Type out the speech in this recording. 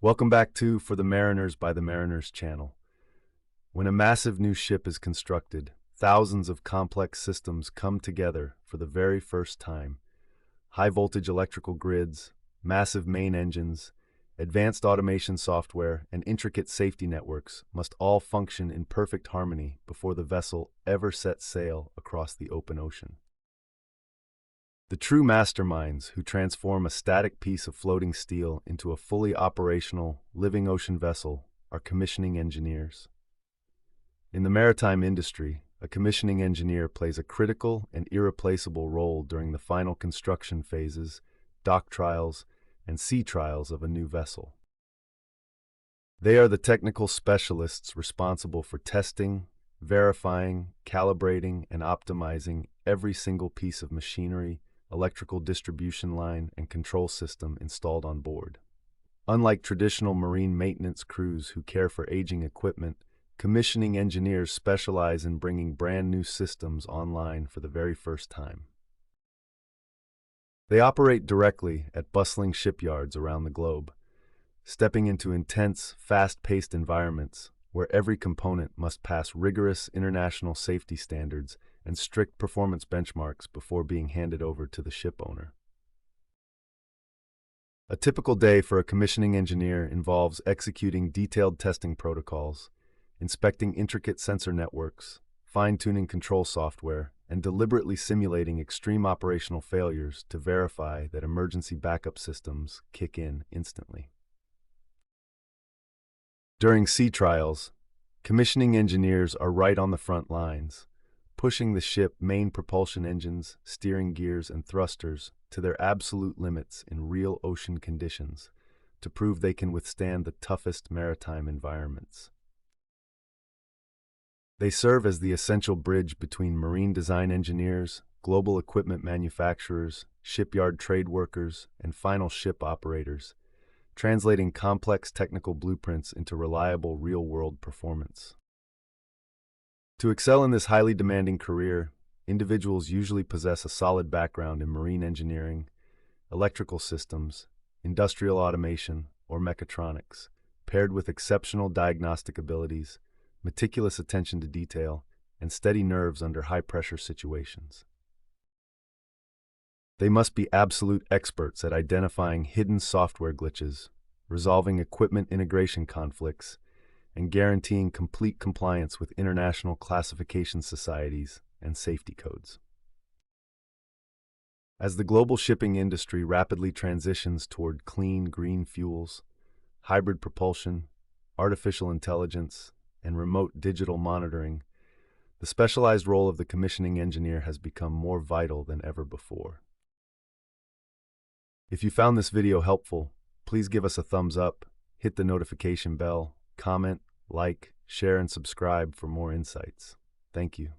Welcome back to For the Mariners by the Mariners channel. When a massive new ship is constructed, thousands of complex systems come together for the very first time. High-voltage electrical grids, massive main engines, advanced automation software, and intricate safety networks must all function in perfect harmony before the vessel ever sets sail across the open ocean. The true masterminds who transform a static piece of floating steel into a fully operational, living ocean vessel are commissioning engineers. In the maritime industry, a commissioning engineer plays a critical and irreplaceable role during the final construction phases, dock trials, and sea trials of a new vessel. They are the technical specialists responsible for testing, verifying, calibrating, and optimizing every single piece of machinery, electrical distribution line, and control system installed on board. Unlike traditional marine maintenance crews who care for aging equipment, commissioning engineers specialize in bringing brand new systems online for the very first time. They operate directly at bustling shipyards around the globe, stepping into intense, fast-paced environments where every component must pass rigorous international safety standards and strict performance benchmarks before being handed over to the ship owner. A typical day for a commissioning engineer involves executing detailed testing protocols, inspecting intricate sensor networks, fine-tuning control software, and deliberately simulating extreme operational failures to verify that emergency backup systems kick in instantly. During sea trials, commissioning engineers are right on the front lines, pushing the ship's main propulsion engines, steering gears, and thrusters to their absolute limits in real ocean conditions to prove they can withstand the toughest maritime environments. They serve as the essential bridge between marine design engineers, global equipment manufacturers, shipyard trade workers, and final ship operators, translating complex technical blueprints into reliable real-world performance. To excel in this highly demanding career, individuals usually possess a solid background in marine engineering, electrical systems, industrial automation, or mechatronics, paired with exceptional diagnostic abilities, meticulous attention to detail, and steady nerves under high-pressure situations. They must be absolute experts at identifying hidden software glitches, resolving equipment integration conflicts, and guaranteeing complete compliance with international classification societies and safety codes. As the global shipping industry rapidly transitions toward clean, green fuels, hybrid propulsion, artificial intelligence, and remote digital monitoring, the specialized role of the commissioning engineer has become more vital than ever before. If you found this video helpful, please give us a thumbs up, hit the notification bell, comment, like, share, and subscribe for more insights. Thank you.